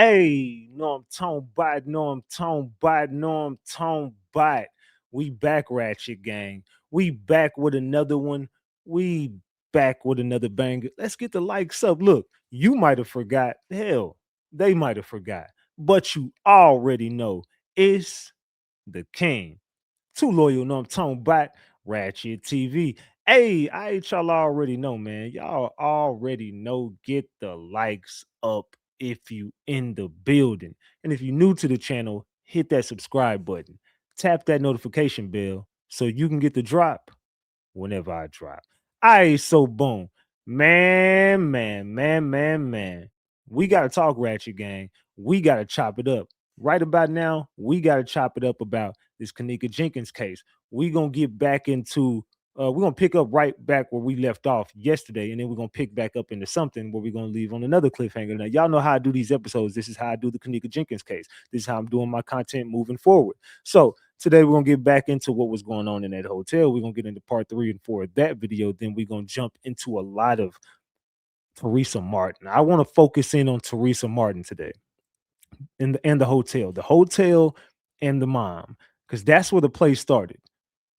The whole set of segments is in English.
Hey, no, I'm Tone Bot, no, I'm Tone Bot, no, I'm Tone Bot. We back, Ratchet Gang. We back with another one. We back with another banger. Let's get the likes up. Look, you might have forgot. Hell, they might have forgot. But you already know it's the king. Too loyal, no, I'm Tone Bot, Ratchet TV. Hey, y'all already know, man. Y'all already know. Get the likes up if you in the building. And if you're new to the channel, hit that subscribe button. Tap that notification bell so you can get the drop whenever I drop. So boom. Man. We gotta talk Ratchet Gang. We gotta chop it up. Right about now, we gotta chop it up about this Kenneka Jenkins case. We gonna get back into we're gonna pick up right back where we left off yesterday, and then we're gonna pick back up into something where we're gonna leave on another cliffhanger. Now, y'all know how I do these episodes. This is how I do the Kenneka Jenkins case. This is how I'm doing my content moving forward. So today we're gonna get back into what was going on in that hotel. We're gonna get into part 3 and 4 of that video. Then we're gonna jump into a lot of Teresa Martin. I want to focus in on Teresa Martin today and the hotel and the mom, because that's where the play started.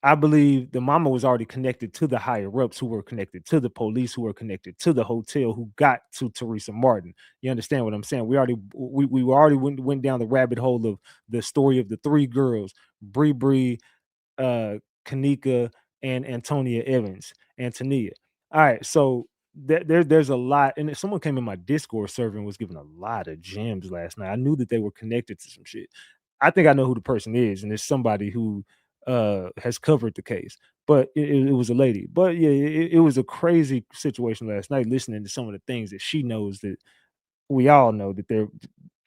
I believe the mama was already connected to the higher ups who were connected to the police, who were connected to the hotel, who got to Teresa Martin. You understand what I'm saying? We already went down the rabbit hole of the story of the three girls, Bree, uh, Kenneka, and Antonia. All right, so there's a lot, and someone came in my Discord server and was giving a lot of gems last night. I knew that they were connected to some shit. I think I know who the person is, and it's somebody who has covered the case, but it was a lady. But yeah, it was a crazy situation last night. Listening to some of the things that she knows that we all know that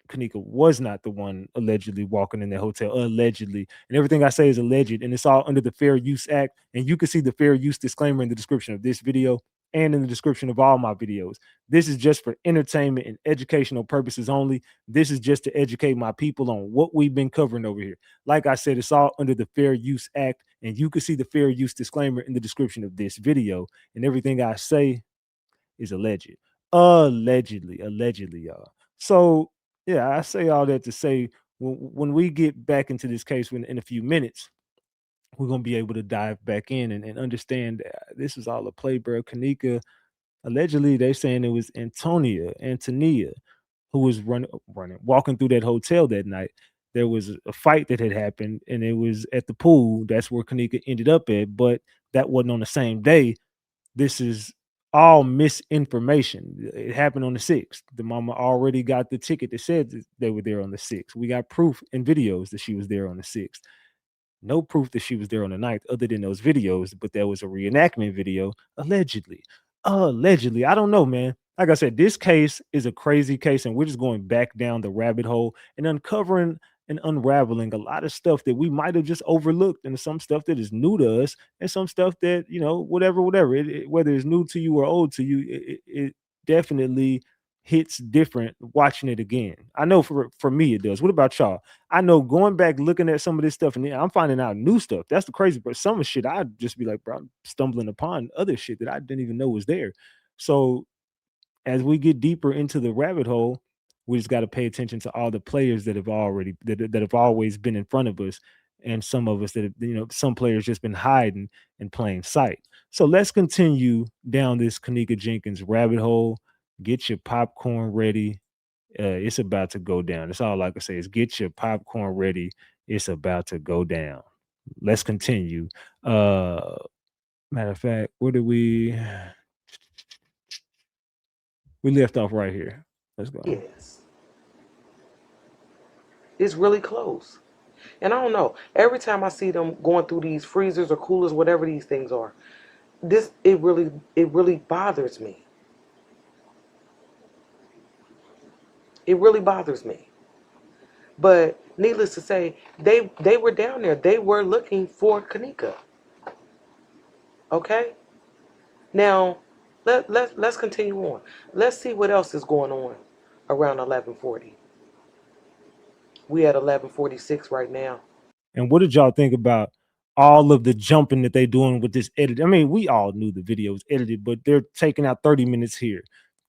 Kenneka was not the one allegedly walking in the hotel, allegedly. And everything I say is alleged, and it's all under the Fair Use Act. And you can see the fair use disclaimer in the description of this video and in the description of all my videos. This is just for entertainment and educational purposes only. This is just to educate my people on what we've been covering over here. Like I said, it's all under the Fair Use Act, and you can see the fair use disclaimer in the description of this video. And everything I say is alleged. Allegedly, y'all. So yeah, I say all that to say when we get back into this case in a few minutes, we're gonna be able to dive back in and understand that this is all a play, bro. Kenneka, allegedly, they saying it was Antonia, who was walking through that hotel that night. There was a fight that had happened, and it was at the pool. That's where Kenneka ended up at, but that wasn't on the same day. This is all misinformation. It happened on the 6th. The mama already got the ticket that said that they were there on the 6th. We got proof and videos that she was there on the 6th. No proof that she was there on the 9th other than those videos, but there was a reenactment video, allegedly. Allegedly. I don't know, man. Like I said, this case is a crazy case, and we're just going back down the rabbit hole and uncovering and unraveling a lot of stuff that we might have just overlooked, and some stuff that is new to us, and some stuff that, whatever, whether it's new to you or old to you, it definitely hits different watching it again. I know for me it does. What about y'all? I know going back looking at some of this stuff, and I'm finding out new stuff. That's the crazy part. Some of the shit I'd just be like, bro, I'm stumbling upon other shit that I didn't even know was there. So as we get deeper into the rabbit hole, we just got to pay attention to all the players that have that have always been in front of us, and some of us that have, some players just been hiding in plain sight. So let's continue down this Kenneka Jenkins rabbit hole. Get your popcorn ready. It's about to go down. That's all I can say is get your popcorn ready. It's about to go down. Let's continue. Matter of fact, where did we left off right here? Let's go. Yes. It's really close. And I don't know. Every time I see them going through these freezers or coolers, whatever these things are, it really bothers me. It really bothers me. But needless to say, they were down there. They were looking for Kenneka. Okay? Now, let's continue on. Let's see what else is going on around 11:40. We at 11:46 right now. And what did y'all think about all of the jumping that they doing with this edit? I mean, we all knew the video was edited, but they're taking out 30 minutes here,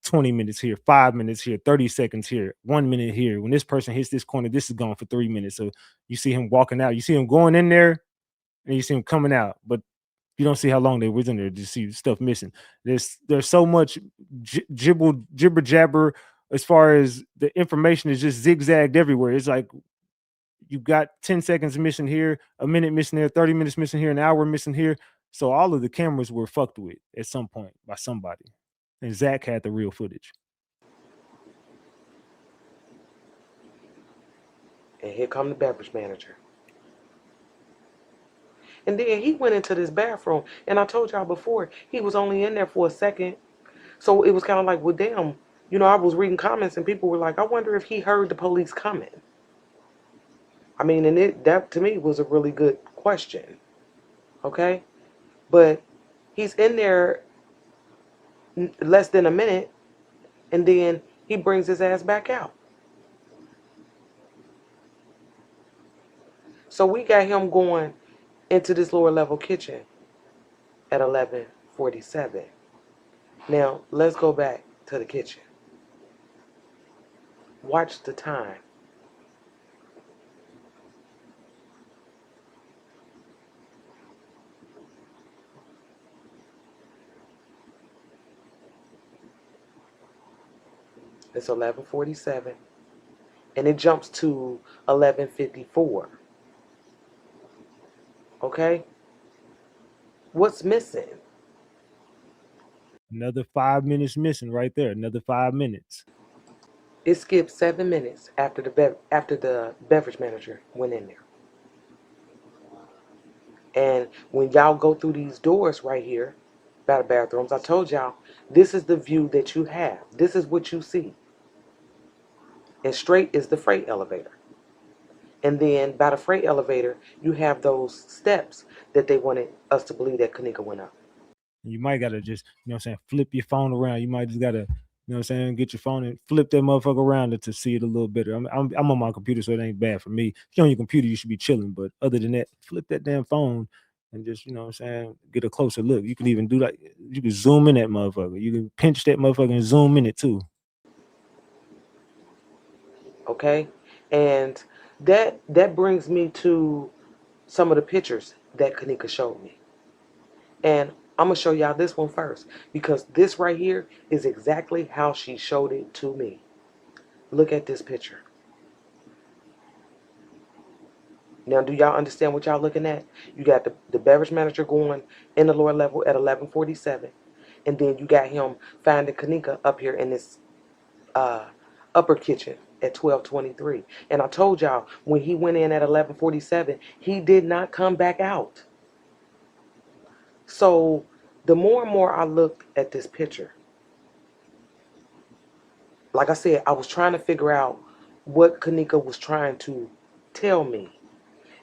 20 minutes here, 5 minutes here, 30 seconds here, 1 minute here. When this person hits this corner, this is gone for 3 minutes. So you see him walking out, you see him going in there, and you see him coming out, but you don't see how long they was in there. You see stuff missing. There's so much jibber jabber as far as the information is just zigzagged everywhere. It's like you got 10 seconds missing here, a minute missing there, 30 minutes missing here, an hour missing here. So all of the cameras were fucked with at some point by somebody. And Zach had the real footage. And here come the beverage manager. And then he went into this bathroom, and I told y'all before, he was only in there for a second. So it was kind of like, well, damn, I was reading comments, and people were like, I wonder if he heard the police coming. I mean, and that to me was a really good question. Okay? But he's in there less than a minute, and then he brings his ass back out. So we got him going into this lower level kitchen at 11:47. Now, let's go back to the kitchen. Watch the time. It's 11:47, and it jumps to 11:54. Okay? What's missing? Another 5 minutes missing right there. Another 5 minutes. It skipped 7 minutes after the beverage manager went in there. And when y'all go through these doors right here by the bathrooms, I told y'all, this is the view that you have. This is what you see. And straight is the freight elevator. And then by the freight elevator, you have those steps that they wanted us to believe that Kenneka went up. You might gotta just, flip your phone around. You might just gotta, get your phone and flip that motherfucker around to see it a little better. I'm on my computer, so it ain't bad for me. If you're on your computer, you should be chilling. But other than that, flip that damn phone and just, get a closer look. You can even do that. You can zoom in that motherfucker. You can pinch that motherfucker and zoom in it too. Okay? And that brings me to some of the pictures that Kenneka showed me. And I'm going to show y'all this one first, because this right here is exactly how she showed it to me. Look at this picture. Now, do y'all understand what y'all looking at? You got the beverage manager going in the lower level at 11:47, and then you got him finding Kenneka up here in this upper kitchen at 12:23. And I told y'all, when he went in at 11:47, he did not come back out. So the more and more I looked at this picture, like I said, I was trying to figure out what Kenneka was trying to tell me.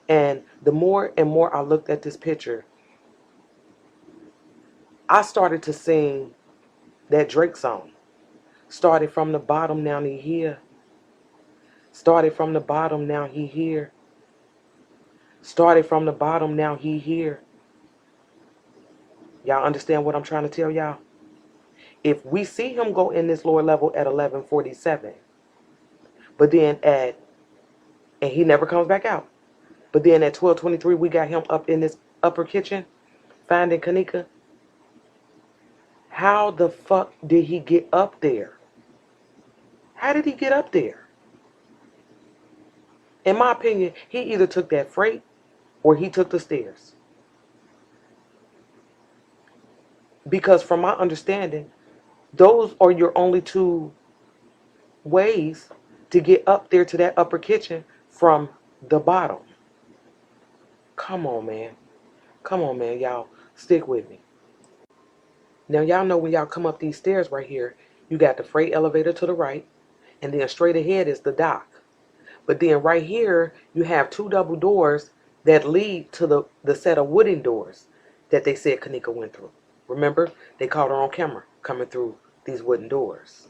And the more and more I looked at this picture, I started to sing that Drake song. Started from the bottom, now he here. Started from the bottom, now he here. Started from the bottom, now he here. Y'all understand what I'm trying to tell y'all? If we see him go in this lower level at 11:47, but then and he never comes back out. But then at 12:23, we got him up in this upper kitchen, finding Kenneka. How the fuck did he get up there? How did he get up there? In my opinion, he either took that freight or he took the stairs. Because from my understanding, those are your only two ways to get up there to that upper kitchen from the bottom. Come on, man. Come on, man. Y'all, stick with me. Now, y'all know when y'all come up these stairs right here, you got the freight elevator to the right, and then straight ahead is the dock. But then right here, you have two double doors that lead to the set of wooden doors that they said Kenneka went through. Remember, they caught her on camera coming through these wooden doors.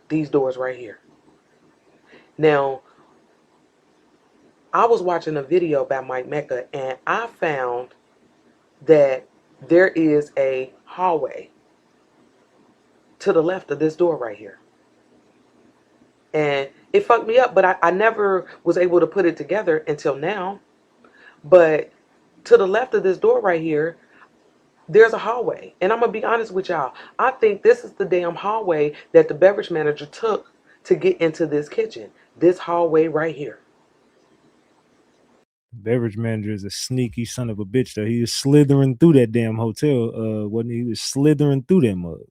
These doors right here. Now, I was watching a video by Mike Mecca, and I found that there is a hallway to the left of this door right here. And it fucked me up, but I never was able to put it together until now. But to the left of this door right here, there's a hallway. And I'm going to be honest with y'all. I think this is the damn hallway that the beverage manager took to get into this kitchen. This hallway right here. Beverage manager is a sneaky son of a bitch though. He was slithering through that damn hotel, wasn't he? He was slithering through that mug.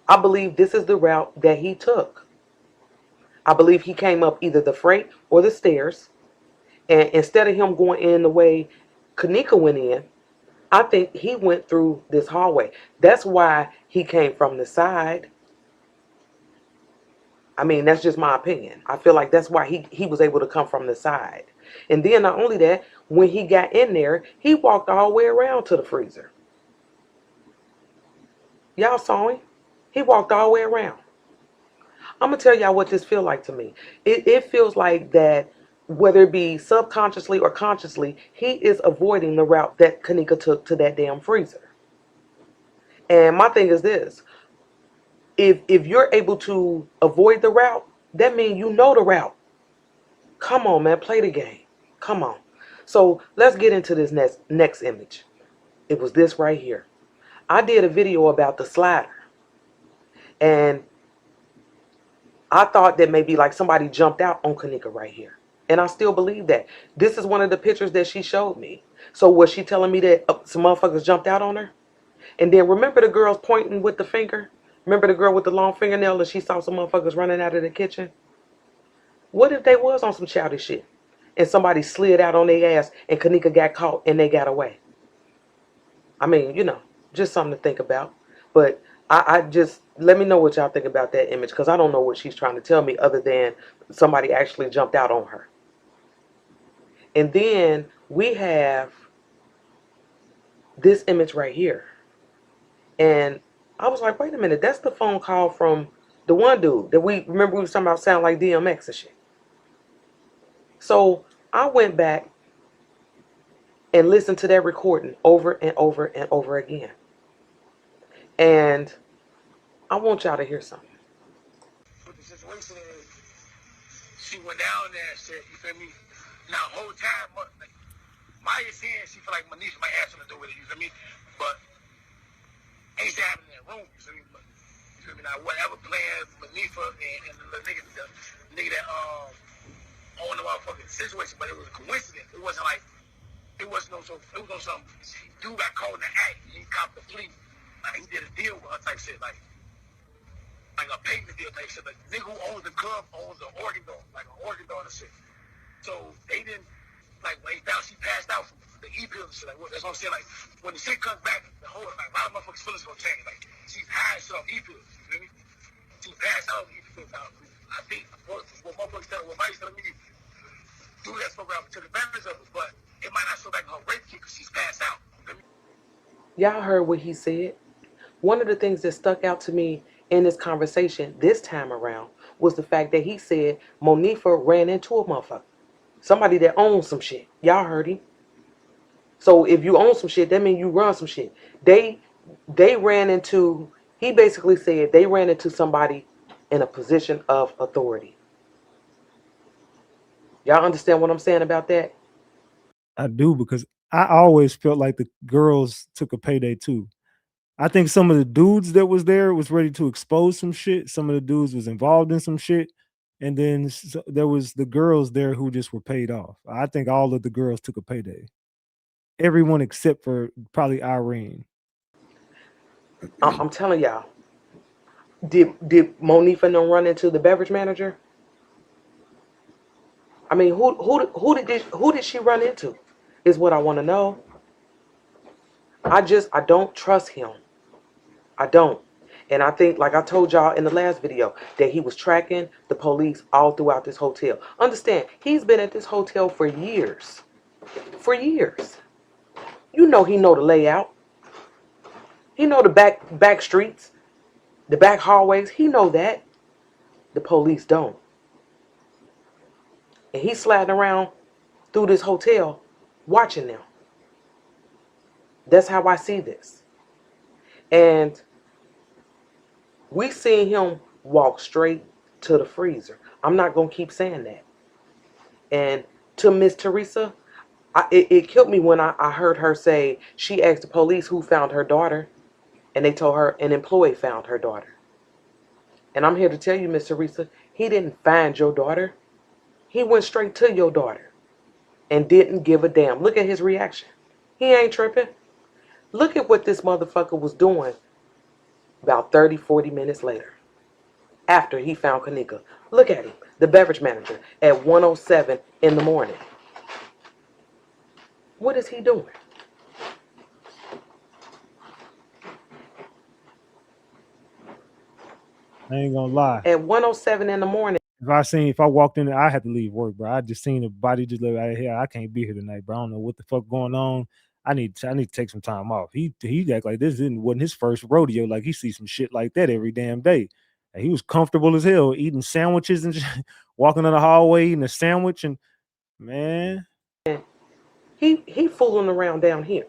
I believe this is the route that he took. I believe he came up either the freight or the stairs. And instead of him going in the way Kenneka went in, I think he went through this hallway. That's why he came from the side. I mean, that's just my opinion. I feel like that's why he was able to come from the side. And then not only that, when he got in there, he walked all the way around to the freezer. Y'all saw him? He walked all the way around. I'm going to tell y'all what this feels like to me. It feels like that, whether it be subconsciously or consciously, he is avoiding the route that Kenneka took to that damn freezer. And my thing is this. If you're able to avoid the route, that means you know the route. Come on, man. Play the game. Come on. So let's get into this next image. It was this right here. I did a video about the slider. And I thought that maybe like somebody jumped out on Kenneka right here. And I still believe that. This is one of the pictures that she showed me. So was she telling me that some motherfuckers jumped out on her? And then remember the girls pointing with the finger? Remember the girl with the long fingernail and she saw some motherfuckers running out of the kitchen? What if they was on some childish shit and somebody slid out on their ass and Kenneka got caught and they got away? I mean, you know, just something to think about. But I just, let me know what y'all think about that image, because I don't know what she's trying to tell me other than somebody actually jumped out on her. And then we have this image right here. And I was like, wait a minute, that's the phone call from the one dude that we remember we was talking about sound like DMX and shit. So I went back and listened to that recording over and over and over again. And I want y'all to hear something. But the situation is, she went down there and said, you feel me? Now, whole time, like, Maya saying she feel like Manisha might have something to do with it, you feel me? But ain't happening in that room, you feel me? But, you feel me? Now, whatever plans Manisha and the nigga that owned the motherfucking situation, but it was a coincidence. It wasn't like, it was no something. Dude got caught in the act. He copped the plea. Like, he did a deal with her type shit, like a payment deal type shit. Like, the nigga who owns the club owns the organ door, like an organ door and shit. So they didn't, like, when he found she passed out from the E-pills and shit, like, that's what I'm saying, like, when the shit comes back, the whole, like, a lot of motherfuckers' feelings gonna change. Like, she's high as shit off E-pills, you feel me? She passed out E-pills. I think what motherfuckers tell, what Mike's telling me, do that program to the advantage of it, but it might not show back her rape kit because she's passed out. Y'all heard what he said. One of the things that stuck out to me in this conversation this time around was the fact that he said Monifa ran into a motherfucker. Somebody that owns some shit. Y'all heard him. So if you own some shit, that means you run some shit. They ran into, he basically said they ran into somebody in a position of authority. Y'all understand what I'm saying about that? I do, because I always felt like the girls took a payday too. I think some of the dudes that was there was ready to expose some shit. Some of the dudes was involved in some shit. And then there was the girls there who just were paid off. I think all of the girls took a payday. Everyone except for probably Irene. I'm telling y'all. Did Monifa no run into the beverage manager? I mean, who did she run into? Is what I want to know. I don't trust him. I don't. And I think, like I told y'all in the last video, that he was tracking the police all throughout this hotel. Understand, he's been at this hotel for years. For years. You know he know the layout. He know the back streets, the back hallways. He know that. The police don't. And he's sliding around through this hotel watching them. That's how I see this. And We seen him walk straight to the freezer. I'm not gonna keep saying that. And to Miss Teresa, it killed me when I heard her say she asked the police who found her daughter, and they told her an employee found her daughter. And I'm here to tell you, Miss Teresa, he didn't find your daughter. He went straight to your daughter and didn't give a damn. Look at his reaction. He ain't tripping. Look at what this motherfucker was doing about 30, 40 minutes later after he found Kenneka. Look at him, the beverage manager, at 1:07 in the morning. What is he doing? I ain't gonna lie. At 1:07 in the morning. If I walked in there, I had to leave work, bro. I just seen the body just look out here. I can't be here tonight, bro. I don't know what the fuck going on. I need to take some time off. He act like this wasn't his first rodeo. Like he sees some shit like that every damn day. And he was comfortable as hell eating sandwiches and walking in the hallway eating a sandwich and man. He fooling around down here.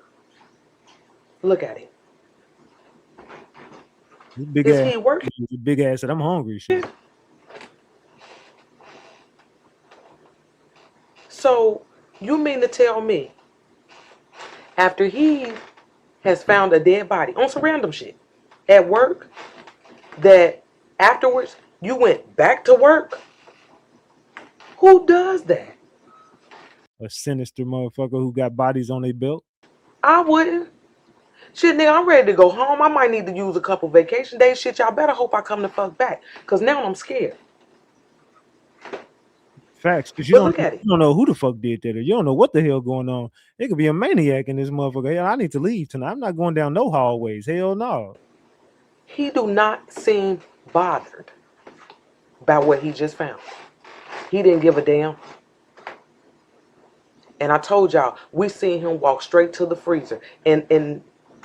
Look at him. Is he working? Big ass said, I'm hungry. Shit. So you mean to tell me after he has found a dead body on some random shit at work that afterwards you went back to work? Who does that? A sinister motherfucker who got bodies on their belt? I wouldn't. Shit, nigga, I'm ready to go home. I might need to use a couple vacation days. Shit, y'all better hope I come the fuck back. Because now I'm scared. Facts. Because you don't know who the fuck did that. Or you don't know what the hell going on. It could be a maniac in this motherfucker. Hell, I need to leave tonight. I'm not going down no hallways. Hell no. He do not seem bothered by what he just found. He didn't give a damn. And I told y'all, we seen him walk straight to the freezer. And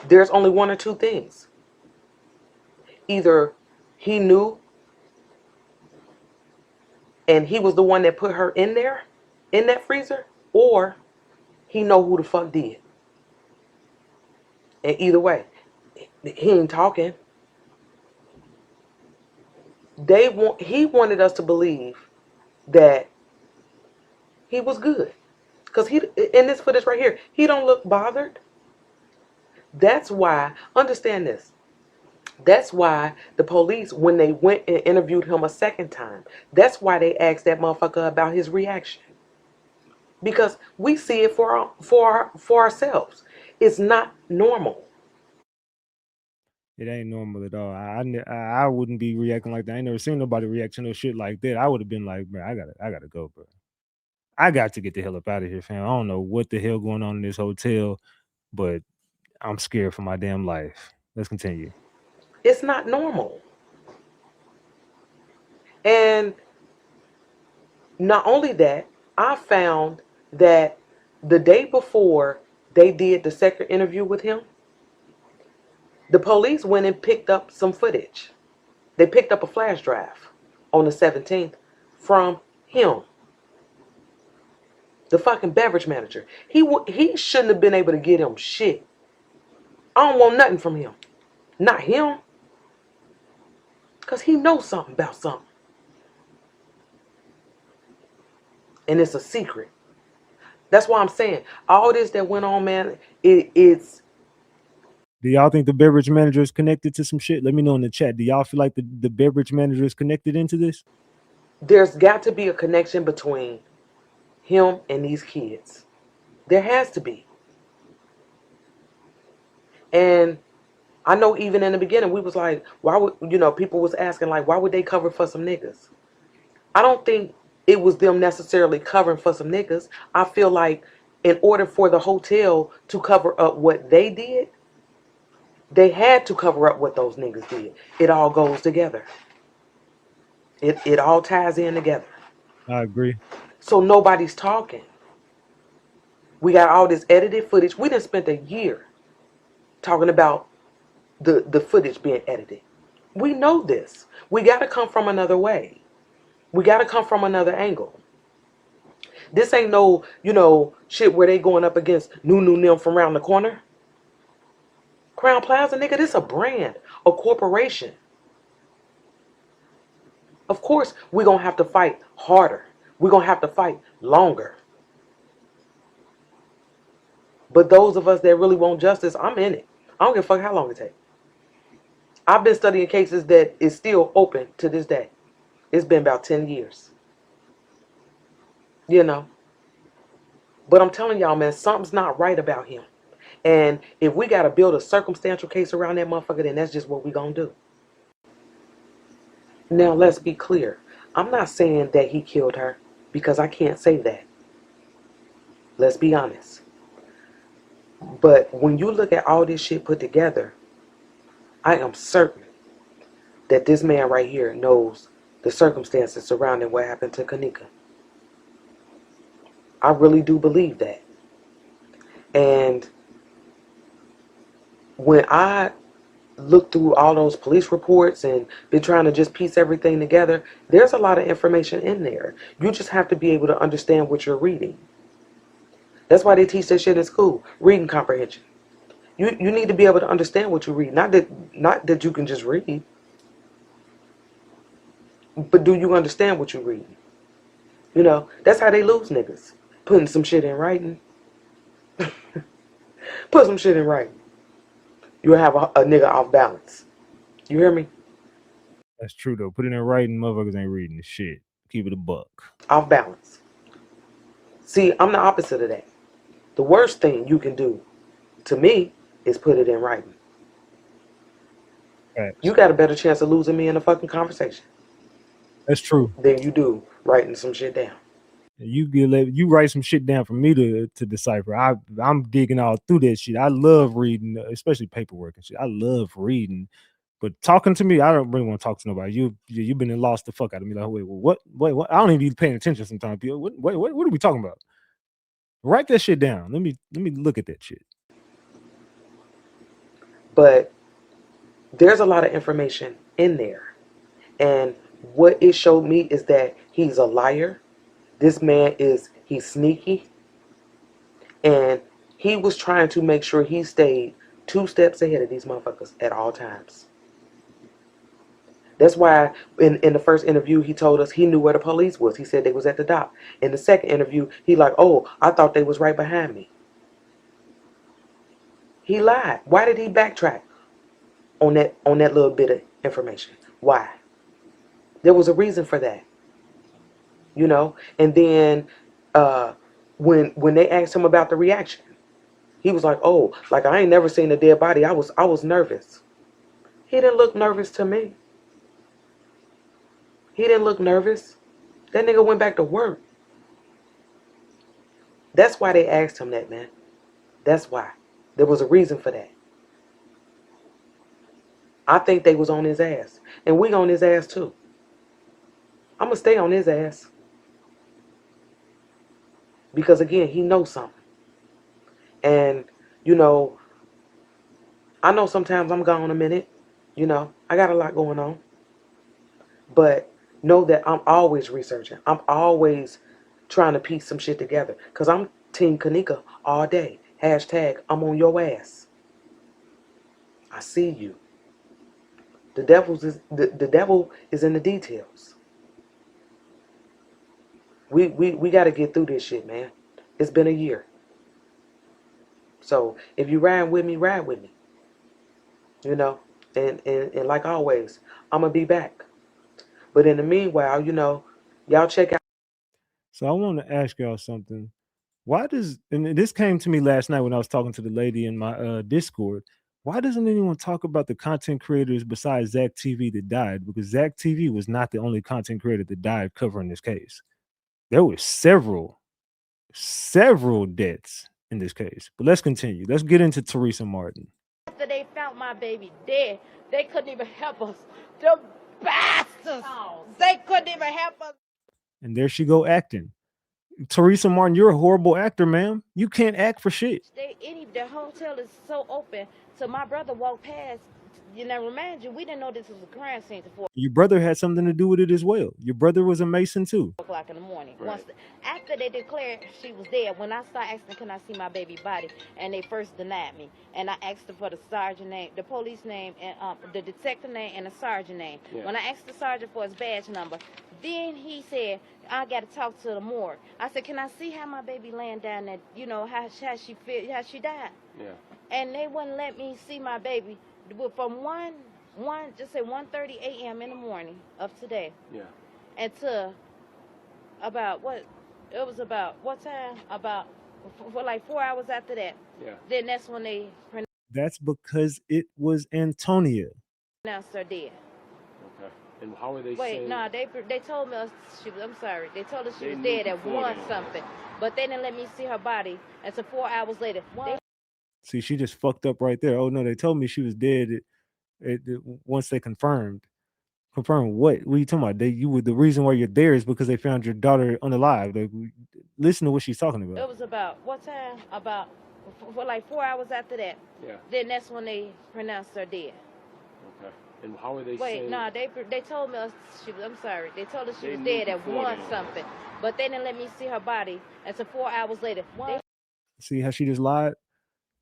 there's only one or two things. Either he knew and he was the one that put her in there, in that freezer, or he know who the fuck did. And either way, he ain't talking. He wanted us to believe that he was good. Because in this footage right here, he don't look bothered. That's why, understand this. That's why the police, when they went and interviewed him a second time, that's why they asked that motherfucker about his reaction. Because we see it for ourselves. It's not normal. It ain't normal at all. I wouldn't be reacting like that. I ain't never seen nobody react to no shit like that. I would have been like, bro, I gotta go, bro. I got to get the hell up out of here, fam. I don't know what the hell going on in this hotel, but I'm scared for my damn life. Let's continue. It's not normal. And not only that, I found that the day before they did the second interview with him, the police went and picked up some footage. They picked up a flash drive on the 17th from him. The fucking beverage manager. He shouldn't have been able to get him shit. I don't want nothing from him. Not him. Because he knows something about something. And it's a secret. That's why I'm saying, all this that went on, man, it's... Do y'all think the beverage manager is connected to some shit? Let me know in the chat. Do y'all feel like the beverage manager is connected into this? There's got to be a connection between him and these kids. There has to be. And I know even in the beginning, we was like, why would, people was asking, like, why would they cover for some niggas? I don't think it was them necessarily covering for some niggas. I feel like in order for the hotel to cover up what they did, they had to cover up what those niggas did. It all goes together. It all ties in together. I agree. So nobody's talking. We got all this edited footage. We done spent a year talking about the footage being edited. We know this. We got to come from another way. We got to come from another angle. This ain't no, shit where they going up against Nunu Nim from around the corner. Crown Plaza, nigga, this a brand, a corporation. Of course, we're going to have to fight harder. We're going to have to fight longer. But those of us that really want justice, I'm in it. I don't give a fuck how long it takes. I've been studying cases that is still open to this day. It's been about 10 years. You know. But I'm telling y'all, man, something's not right about him. And if we got to build a circumstantial case around that motherfucker, then that's just what we going to do. Now, let's be clear. I'm not saying that he killed her because I can't say that. Let's be honest. But when you look at all this shit put together, I am certain that this man right here knows the circumstances surrounding what happened to Kenneka. I really do believe that. And when I look through all those police reports and been trying to just piece everything together, there's a lot of information in there. You just have to be able to understand what you're reading. That's why they teach that shit in school, reading comprehension. You need to be able to understand what you read. Not that you can just read. But do you understand what you read? You know, that's how they lose niggas. Putting some shit in writing. Put some shit in writing. You'll have a nigga off balance. You hear me? That's true though. Put it in writing, motherfuckers ain't reading the shit. Keep it a buck. Off balance. See, I'm the opposite of that. The worst thing you can do to me is put it in writing. Facts. You got a better chance of losing me in a fucking conversation That's true. than you do writing some shit down. You write some shit down for me to decipher. I'm digging all through that shit. I love reading, especially paperwork and shit. I love reading, but talking to me, I don't really want to talk to nobody. You've been and lost the fuck out of me. Like, wait, what? I don't even be paying attention sometimes. People, what are we talking about? Write that shit down. Let me look at that shit. But there's a lot of information in there, and what it showed me is that he's a liar. This man he's sneaky, and he was trying to make sure he stayed 2 steps ahead of these motherfuckers at all times. That's why in the first interview he told us he knew where the police was. He said they was at the dock. In the second interview, he like, oh, I thought they was right behind me. He lied. Why did he backtrack on that little bit of information? Why? There was a reason for that. You know, and then when they asked him about the reaction, he was like, "Oh, like I ain't never seen a dead body. I was nervous." He didn't look nervous to me. He didn't look nervous. That nigga went back to work. That's why they asked him that, man. That's why. There was a reason for that. I think they was on his ass, and we on his ass too. I'm gonna stay on his ass. Because again, he knows something. And, you know, I know sometimes I'm gone a minute. You know, I got a lot going on. But know that I'm always researching. I'm always trying to piece some shit together. Because I'm Team Kenneka all day. Hashtag, I'm on your ass. I see you. The devil is in the details. We got to get through this shit, man. It's been a year. So if you ride with me, ride with me. You know, and like always, I'm going to be back. But in the meanwhile, you know, y'all check out. So I want to ask y'all something. Why and this came to me last night when I was talking to the lady in my Discord. Why doesn't anyone talk about the content creators besides Zach TV that died? Because Zach TV was not the only content creator that died covering this case. There were several deaths in this case. But let's continue. Let's get into Teresa Martin. After they found my baby dead, they couldn't even help us. The bastards! They couldn't even help us. And there she go acting. Teresa Martin, you're a horrible actor, ma'am. You can't act for shit. The hotel is so open, so my brother walked past You know, remind you, we didn't know this was a crime scene before. Your brother had something to do with it as well. Your brother was a Mason too. 4 o'clock in the morning. Right. After they declared she was dead, when I started asking, can I see my baby body, and they first denied me, and I asked her for the sergeant name, the police name, and the detective name, and the sergeant name. Yeah. When I asked the sergeant for his badge number, then he said, I got to talk to the morgue. I said, can I see how my baby laying down there, you know, how she feel, how she died? Yeah. And they wouldn't let me see my baby from 1:30 a.m. in the morning of today. Yeah. Until about what time? About for like 4 hours after that. Yeah. Then that's when they That's because it was Antonia. pronounced her dead. Okay. And how are they Wait, saying? no, they told me she was. I'm sorry, they told us she They was knew dead at before 1 then. something, but they didn't let me see her body until 4 hours later. See, she just fucked up right there. Oh no, they told me she was dead. Once they confirmed. Confirm what? What are you talking about? The reason why you're there is because they found your daughter unalive. Listen to what she's talking It about. was about what time? About for like 4 hours after that. Yeah. Then that's when they pronounced her dead. Okay. And how are they Wait, saying? no, they told me she was. I'm sorry, they told us she They was knew dead at before 1 then. something, but they didn't let me see her body until 4 hours later. See how she just lied?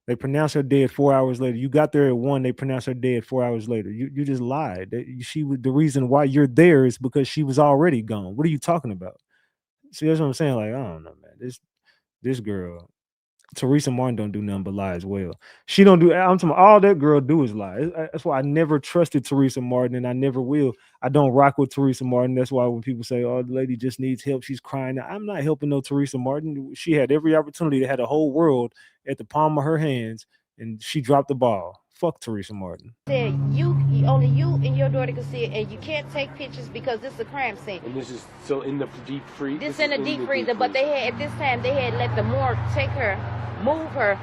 They pronounced her dead 4 hours later. You got there at 1. They pronounced her dead 4 hours later. You just lied. She was the reason why you're there is because she was already gone. What are you talking about? See, that's what I'm saying. Like, I don't know, man. This girl, Teresa Martin, don't do nothing but lie as well. She don't do. I'm talking about all that girl do is lie. That's why I never trusted Teresa Martin, and I never will. I don't rock with Teresa Martin. That's why when people say, "Oh, the lady just needs help," she's crying. I'm not helping no Teresa Martin. She had every opportunity to have the whole world at the palm of her hands, and she dropped the ball. Fuck Teresa Martin. Said only you and your daughter can see it, and you can't take pictures because this is a crime scene. And this is still in the deep freezer. This in the deep freezer, but they had at this time they had let the morgue take her, move her,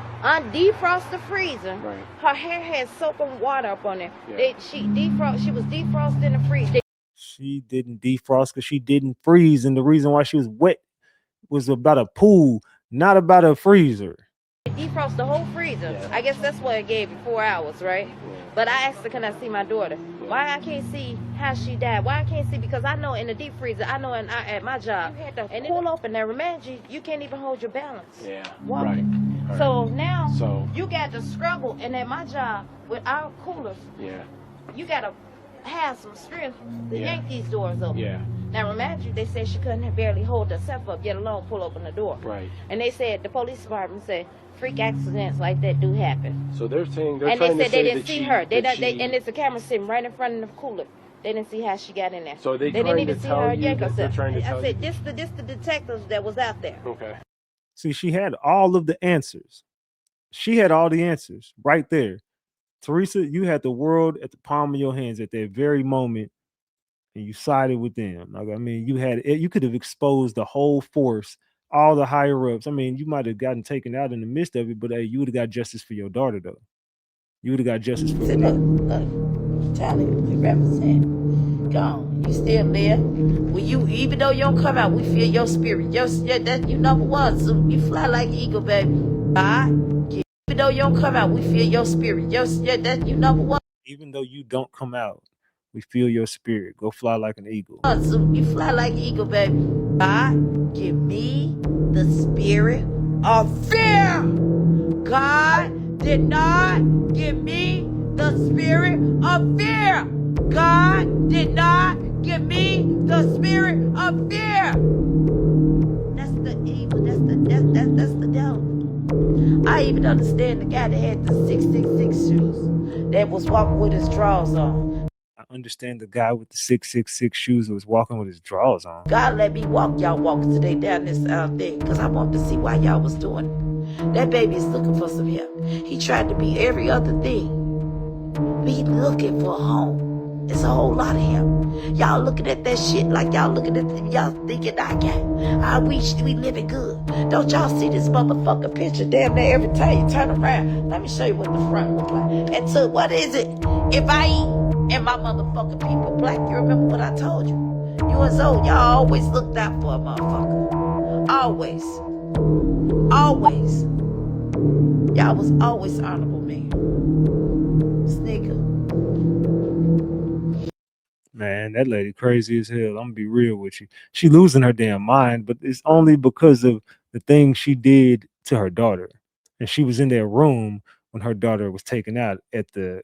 defrost the freezer. Right. Her hair had soap and water up on there. Yeah. She was defrosted in the freezer. She didn't defrost because she didn't freeze, and the reason why she was wet was about a pool, not about a freezer. Defrost the whole freezer. Yeah. I guess that's why it gave you 4 hours, right? Yeah. But I asked her, can I see my daughter? Why I can't see how she died? Why I can't see? Because I know in the deep freezer, I know at my job, you had to pull open there. Remind you can't even hold your balance. Yeah. Walking. Right. So now So you got to struggle, and at my job with our coolers, yeah. you got to have some strength to Yeah. yank these doors open. Yeah. Now remind you, they said she couldn't barely hold herself up, let alone pull open the door. Right. And they said, the police department said, freak accidents like that do happen. So they're saying And they trying said to they say didn't that see she, her. that she, And it's a camera sitting right in front of the cooler. They didn't see how she got in there. So are they didn't trying even to see tell her you yank that they're herself. trying to I tell said, you? this the detectives that was out there. Okay. See, she had all of the answers. She had all the answers right there. Teresa, you had the world at the palm of your hands at that very moment, and you sided with them. Like, I mean, you could have exposed the whole force, all the higher ups. I mean, you might have gotten taken out in the midst of it, but hey, you would have got justice for your daughter, though. You would have got justice for her. Look, Charlie, the represent. Gone. You still there? Well, even though you don't come out, we feel your spirit. That you number one. So you fly like an eagle, baby. God. Even though you don't come out, we feel your spirit. That you number one. Even though you don't come out, we feel your spirit. Go fly like an eagle. So you fly like an eagle, baby. God, give me the spirit of fear. God did not give me the spirit of fear. God did not give me the spirit of fear. That's the evil. That's the devil. I even understand the guy that had the 666 shoes that was walking with his drawers on. I understand the guy with the 666 shoes was walking with his drawers on. God let me walk y'all walking today down this thing because I wanted to see why y'all was doing it. That baby is looking for some help. He tried to be every other thing. But he looking for a home. It's a whole lot of him. Y'all looking at that shit like y'all looking at y'all thinking we living good. Don't y'all see this motherfucking picture damn near every time you turn around? Let me show you what the front look like. And so what is it? If I eat and my motherfucking people black, you remember what I told you? You and Zoe, y'all always looked out for a motherfucker. Always. Always. Y'all was always honorable, man. This nigga. Man, that lady crazy as hell. I'm gonna be real with you. She losing her damn mind, but it's only because of the things she did to her daughter. And she was in their room when her daughter was taken out at the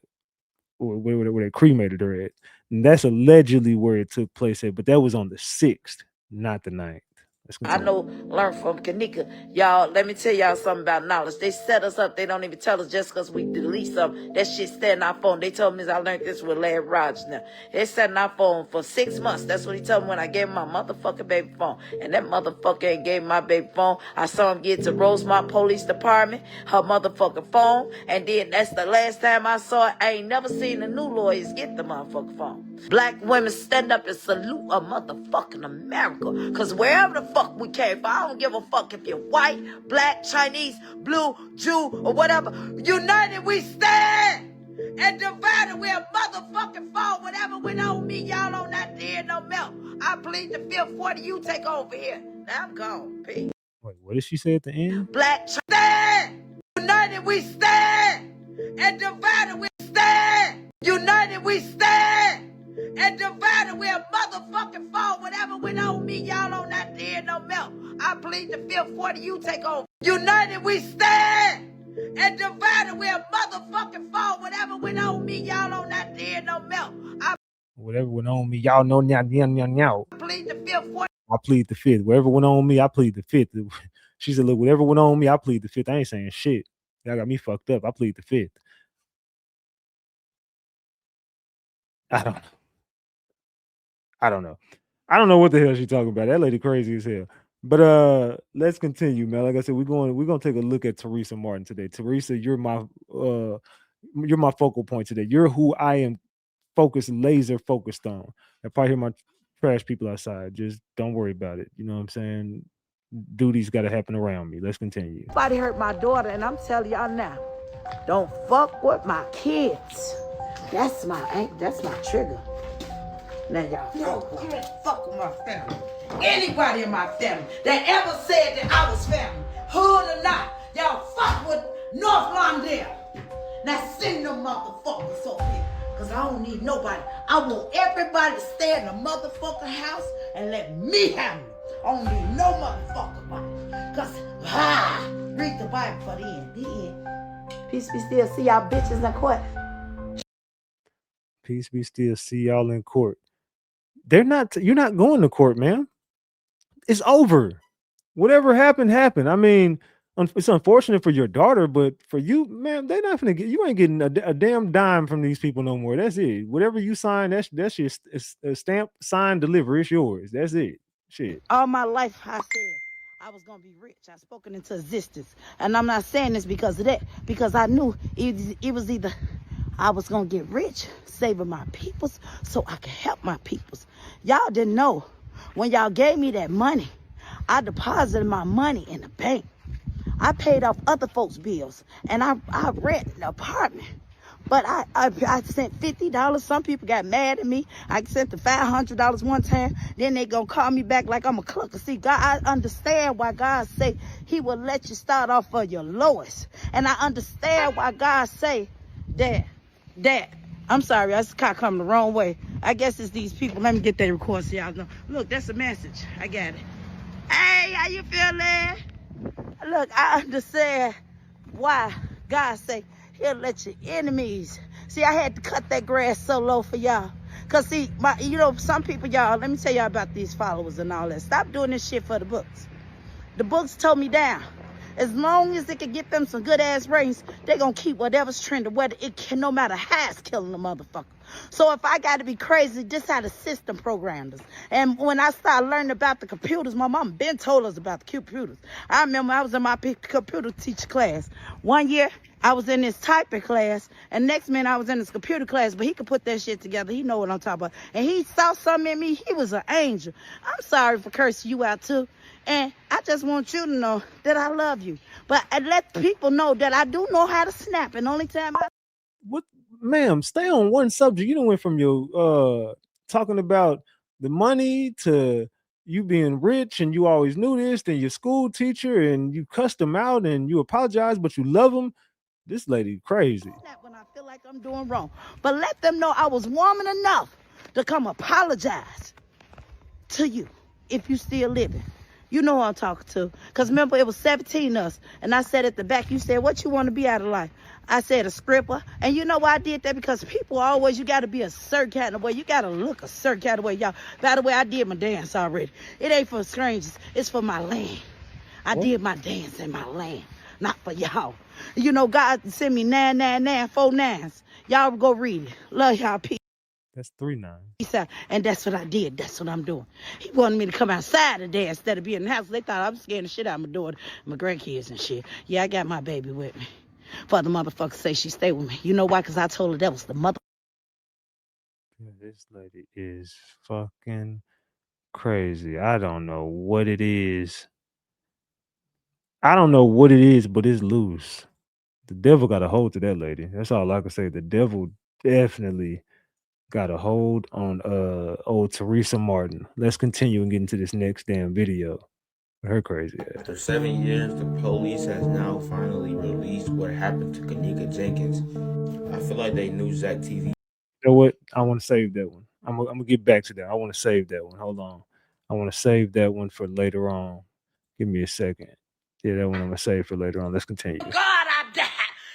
where they cremated her at. And that's allegedly where it took place at, but that was on the 6th, not the 9th. Let's I continue. know, learn from Kenneka. Y'all, let me tell y'all something about knowledge. They set us up. They don't even tell us just because we delete something. That shit stay in our phone. They told me I learned this with Larry Rogers now. They sat in our phone for 6 months. That's what he told me when I gave him my motherfucking baby phone. And that motherfucker ain't gave me my baby phone. I saw him get to Rosemont Police Department, her motherfucking phone. And then that's the last time I saw it. I ain't never seen the new lawyers get the motherfucking phone. Black women stand up and salute a motherfucking America. Because wherever the fuck we came from, I don't give a fuck if you're white, black, Chinese, blue, Jew, or whatever. United we stand. And divided we a motherfucking fall. Whatever went on me, y'all on that dead no melt. I plead the fifth. 40, you take over here. Now I'm gone. Peace. Wait, what did she say at the end? Black stand. United we stand. And divided we stand. United we stand. And divided we a motherfucking fall. Whatever went on me, y'all on that dead no melt. I plead the fifth. 40, you take over. United we stand. And divided we a motherfucking fall. Whatever went on me, y'all on that dead no melt. I Whatever went on me, y'all know now. plead the fifth. 40. I plead the fifth. Whatever went on me, I plead the fifth. She said, look, whatever went on me, I plead the fifth. I ain't saying shit. Y'all got me fucked up. I plead the fifth. I don't know. I don't know. I don't know what the hell she talking about. That lady crazy as hell. But let's continue, man. Like I said, we're gonna take a look at Teresa Martin today. Teresa, you're my focal point today. You're who I am laser focused on. I probably hear my trash people outside. Just don't worry about it. You know what I'm saying? Duty's gotta happen around me. Let's continue. Nobody hurt my daughter, and I'm telling y'all now, don't fuck with my kids. That's my trigger. Now y'all fuck with my family. Anybody in my family that ever said that I was family, hood or not, y'all fuck with North Lawndale. Now send them motherfuckers over here. Cause I don't need nobody. I want everybody to stay in the motherfucking house and let me handle it. I don't need no motherfucker body. Cause read the Bible for the end. The end. Peace be still. See y'all bitches in court. Peace be still. See y'all in court. You're not going to court, man. It's over. Whatever happened, happened. I mean, it's unfortunate for your daughter, but for you, man, they're not gonna get. You ain't getting a damn dime from these people no more. That's it. Whatever you sign, that's your stamp, sign, deliver. It's yours. That's it. Shit. All my life, I said I was going to be rich. I spoken into existence. And I'm not saying this because of that. Because I knew it was either I was going to get rich, saving my peoples, so I could help my peoples. Y'all didn't know. When y'all gave me that money, I deposited my money in the bank. I paid off other folks' bills. And I rent an apartment. But I sent $50. Some people got mad at me. I sent the $500 one time. Then they gonna call me back like I'm a clucker. See, God, I understand why God say He will let you start off for your lowest, and I understand why God say that. I'm sorry, I just car coming the wrong way. I guess it's these people. Let me get that record so y'all know. Look, that's a message. I got it. Hey, how you feeling? Look, I understand why God say He'll let your enemies. See, I had to cut that grass so low for y'all. Cause see, some people, y'all, let me tell y'all about these followers and all that. Stop doing this shit for the books. The books told me down. As long as it can get them some good ass ratings, they gonna keep whatever's trending, whether it can, no matter how it's killing the motherfucker. So if I gotta be crazy, this how the system programmed us. And when I started learning about the computers, my mom been told us about the computers. I remember I was in my computer teacher class. One year, I was in this typing class, and next minute I was in this computer class, but he could put that shit together. He know what I'm talking about. And he saw something in me. He was an angel. I'm sorry for cursing you out too. And I just want you to know that I love you. But I let people know that I do know how to snap. And only time What, ma'am? Stay on one subject. You don't went from your talking about the money to you being rich and you always knew this, then your school teacher and you cussed them out and you apologize, but you love them. This lady crazy. snap when I feel like I'm doing wrong. But let them know I was woman enough to come apologize to you if you still living. You know who I'm talking to. Because remember, it was 17 of us. And I said at the back, you said, what you want to be out of life? I said a stripper. And you know why I did that? Because people always, you got to be a certain kind of way. You got to look a certain kind of way, y'all. By the way, I did my dance already. It ain't for strangers. It's for my land. I did my dance in my land. Not for y'all. You know, God sent me 999, 4 nines. Y'all go read it. Love y'all. Peace. That's 3 9. And that's what I did. That's what I'm doing. He wanted me to come outside and dance instead of being in the house. They thought I was scaring the shit out of my daughter, my grandkids and shit. Yeah, I got my baby with me. For the motherfucker say she stay with me. You know why? Because I told her that was the mother. Yeah, this lady is fucking crazy. I don't know what it is. I don't know what it is, but it's loose. The devil got a hold to that lady. That's all I can say. The devil definitely got a hold on old Teresa Martin. Let's continue and get into this next damn video. Her crazy ass. After 7 years, the police has now finally released what happened to Kenneka Jenkins. I feel like they knew Zach TV. You know what? I want to save that one. I'm gonna get back to that. I want to save that one. Hold on. I want to save that one for later on. Give me a second. Yeah, that one I'm gonna save for later on. Let's continue. God, I died.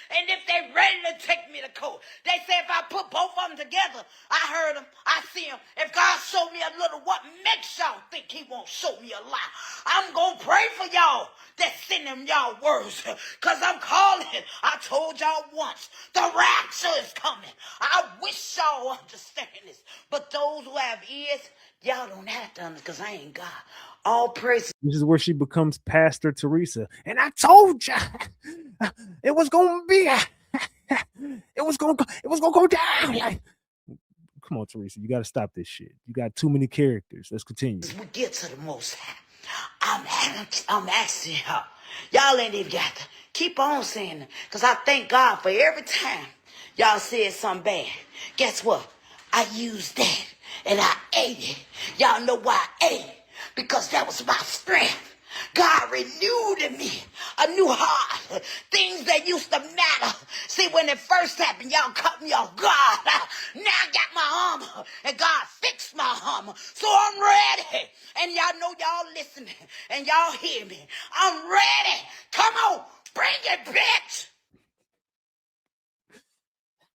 And if they ready to take me to court, they say if I put both of them together, I heard them, I see them. If God show me a little, what makes y'all think he won't show me a lot? I'm going to pray for y'all that send them y'all words. Because I'm calling. I told y'all once, the rapture is coming. I wish y'all understand this. But those who have ears, y'all don't have to understand because I ain't God. All praise. This is where she becomes Pastor Teresa. And I told you it was gonna be it was gonna go down. Come on, Teresa. You gotta stop this shit. You got too many characters. Let's continue. We get to the Most High. I'm asking y'all. Y'all ain't even got to keep on saying it. Because I thank God for every time y'all said something bad. Guess what? I used that and I ate it. Y'all know why I ate it? Because that was my strength. God renewed in me a new heart. Things that used to matter. See, when it first happened, y'all cut me off guard. Now I got my armor, and God fixed my armor. So I'm ready. And y'all know y'all listening, and y'all hear me. I'm ready. Come on, bring it, bitch.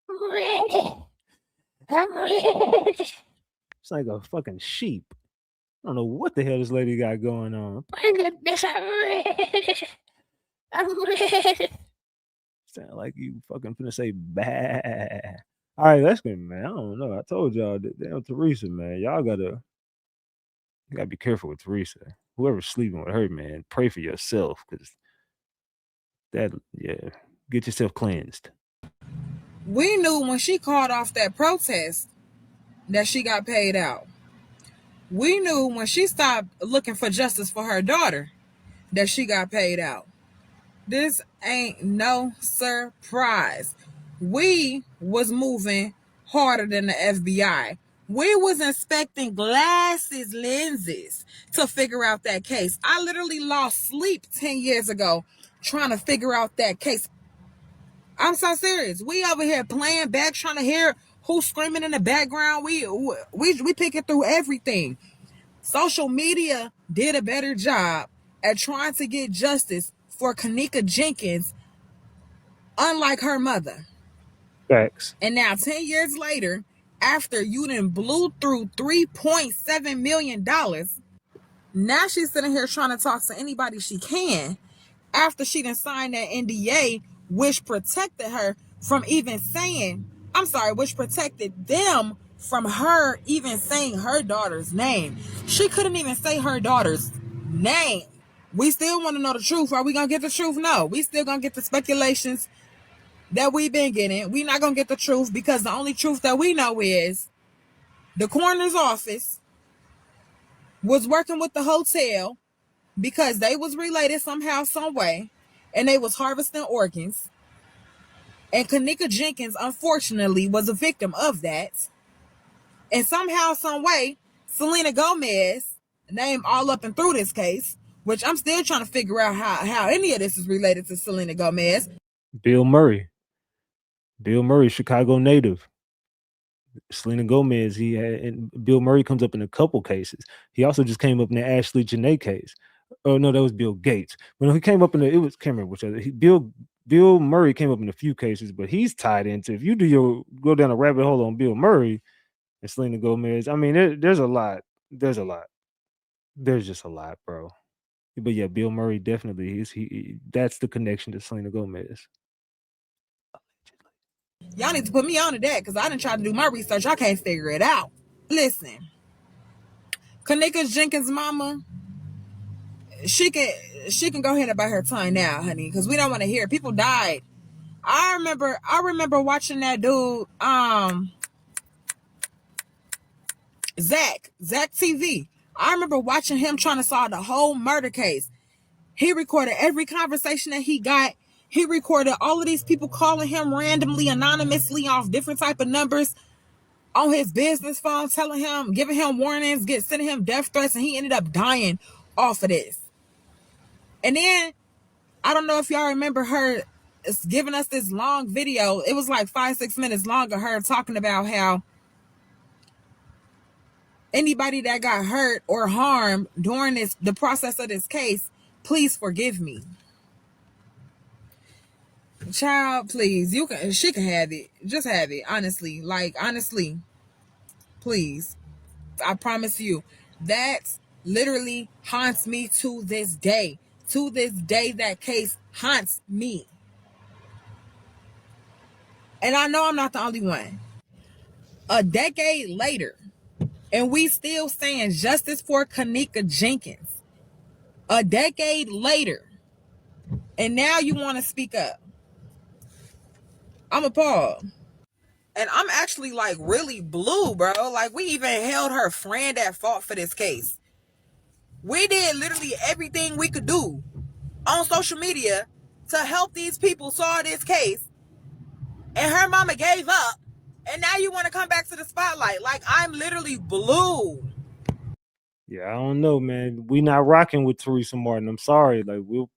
I'm ready. I'm ready. It's like a fucking sheep. I don't know what the hell this lady got going on. Bring it, bitch. I'm ready. I'm ready. Sound like you fucking finna say bad. All right, that's good, man. I don't know. I told y'all that damn Teresa, man. Y'all gotta be careful with Teresa. Whoever's sleeping with her, man, pray for yourself, because get yourself cleansed. We knew when she called off that protest that she got paid out. We knew when she stopped looking for justice for her daughter that she got paid out. This ain't no surprise. We was moving harder than the FBI. We was inspecting lenses to figure out that case. I literally lost sleep 10 years ago trying to figure out that case. I'm so serious. We over here playing back, trying to hear who's screaming in the background. We picking through everything. Social media did a better job at trying to get justice for Kenneka Jenkins, unlike her mother. Facts. And now 10 years later, after you done blew through $3.7 million, now she's sitting here trying to talk to anybody she can after she done signed that NDA, which protected her from even saying, which protected them from her even saying her daughter's name. She couldn't even say her daughter's name. We still want to know the truth. Are we going to get the truth? No. We still going to get the speculations that we've been getting. We're not going to get the truth because the only truth that we know is the coroner's office was working with the hotel because they was related somehow, some way, and they was harvesting organs. And Kenneka Jenkins, unfortunately, was a victim of that. And somehow, some way, Selena Gomez, name all up and through this case, which I'm still trying to figure out how any of this is related to Selena Gomez. Bill Murray, Chicago native. Selena Gomez, he had, and Bill Murray comes up in a couple cases. He also just came up in the Ashley Janae case. Oh no, that was Bill Gates. When he came up in the, it was, can't remember which other. Bill Murray came up in a few cases, but he's tied into. If you go down a rabbit hole on Bill Murray and Selena Gomez, I mean, there's a lot. There's a lot. There's just a lot, bro. But yeah, Bill Murray definitely is. That's the connection to Selena Gomez. Y'all need to put me on to that because I didn't try to do my research. I can't figure it out. Listen, Kenneka Jenkins' mama, she can go ahead and bite her tongue now, honey, because we don't want to hear it. People died. I remember watching that dude, Zach TV. I remember watching him trying to solve the whole murder case. He recorded every conversation that he got. He recorded all of these people calling him randomly, anonymously off different type of numbers on his business phone, telling him, giving him warnings, sending him death threats, and he ended up dying off of this. And then, I don't know if y'all remember her giving us this long video. It was like 5-6 minutes long of her talking about how anybody that got hurt or harmed during the process of this case, please forgive me. Child, please, she can have it. Just have it, honestly. Like, honestly, please. I promise you, that literally haunts me to this day. To this day, that case haunts me. And I know I'm not the only one. A decade later, and we still saying justice for Kenneka Jenkins. A decade later, and now you want to speak up. I'm appalled. And I'm actually like really blue, bro. Like, we even held her friend at fault for this case. We did literally everything we could do on social media to help these people solve this case. And her mama gave up. And now you want to come back to the spotlight. Like, I'm literally blue. Yeah, I don't know, man. We not rocking with Teresa Martin. I'm sorry. Like, we'll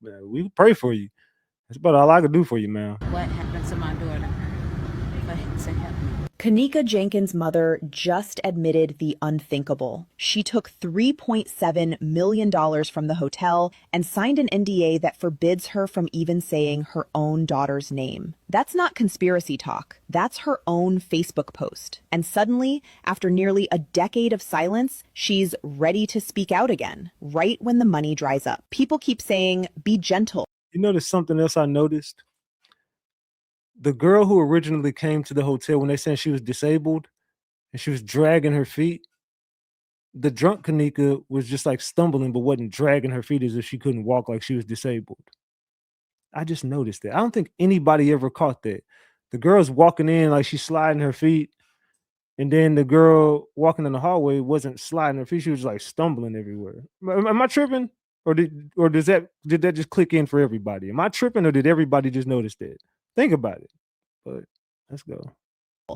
pray for you. That's about all I could do for you, man. What happened to my daughter? For him to help me. Kenneka Jenkins' mother just admitted the unthinkable. She took $3.7 million from the hotel and signed an NDA that forbids her from even saying her own daughter's name. That's not conspiracy talk. That's her own Facebook post. And suddenly, after nearly a decade of silence, she's ready to speak out again, right when the money dries up. People keep saying, be gentle. You know, there's something else I noticed. The girl who originally came to the hotel when they said she was disabled and she was dragging her feet, the drunk Kenneka was just like stumbling but wasn't dragging her feet as if she couldn't walk, like she was disabled. I just noticed that. I don't think anybody ever caught that. The girl's walking in like she's sliding her feet, and then the girl walking in the hallway wasn't sliding her feet. She was like stumbling everywhere. Am I tripping? Or did that just click in for everybody? Am I tripping, or did everybody just notice that? Think about it. But let's go.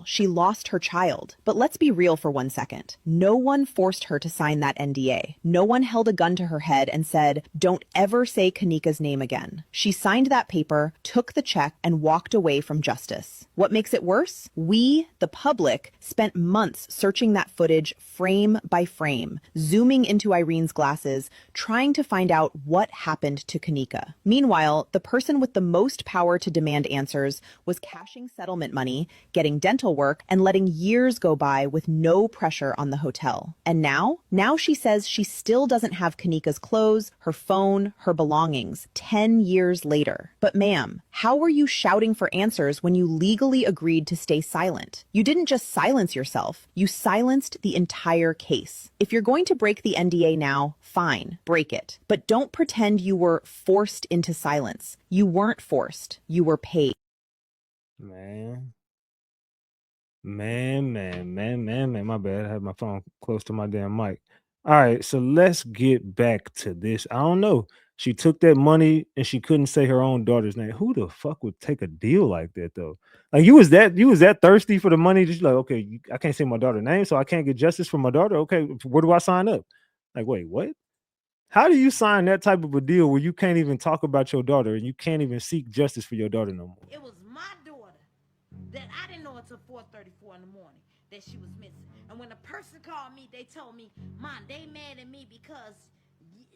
She lost her child. But let's be real for 1 second. No one forced her to sign that NDA. No one held a gun to her head and said, don't ever say Kenneka's name again. She signed that paper, took the check, and walked away from justice. What makes it worse? We, the public, spent months searching that footage frame by frame, zooming into Irene's glasses, trying to find out what happened to Kenneka. Meanwhile, the person with the most power to demand answers was cashing settlement money, getting dental work, and letting years go by with no pressure on the hotel. And now she says she still doesn't have Kenneka's clothes, her phone, her belongings, 10 years later. But ma'am, how were you shouting for answers when you legally agreed to stay silent? You didn't just silence yourself, you silenced the entire case. If you're going to break the NDA now, fine, break it. But don't pretend you were forced into silence. You weren't forced, you were paid. Man, my bad. I had my phone close to my damn mic. All right, so let's get back to this. I don't know. She took that money and she couldn't say her own daughter's name. Who the fuck would take a deal like that though? Like, you was that thirsty for the money? Just like, okay, I can't say my daughter's name, so I can't get justice for my daughter. Okay, where do I sign up? Like, wait, what? How do you sign that type of a deal where you can't even talk about your daughter and you can't even seek justice for your daughter no more? It was my daughter that I didn't know until 4:34 in the morning. that she was missing. And when a person called me, they told me, Mom, they mad at me because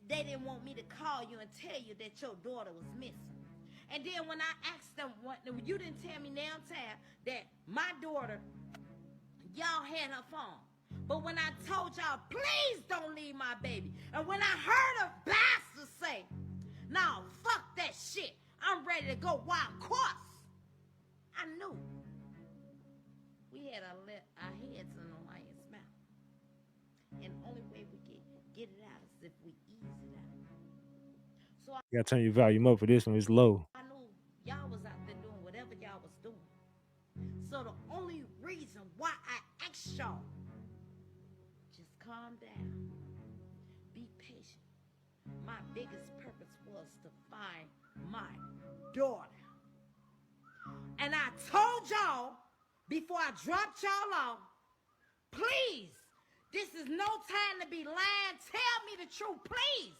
they didn't want me to call you and tell you that your daughter was missing. And then when I asked them, you didn't tell me now time that my daughter, y'all had her phone. But when I told y'all, please don't leave my baby. And when I heard a bastard say, no, fuck that shit, I'm ready to go wild course, I knew we had our heads in the lion's mouth. And the only way we could get it out is if we ease it out. So You gotta turn your volume up for this one. It's low. I knew y'all was out there doing whatever y'all was doing. So the only reason why I asked y'all, just calm down, be patient. My biggest purpose was to find my daughter. And I told y'all before I dropped y'all off, please, this is no time to be lying. Tell me the truth, please.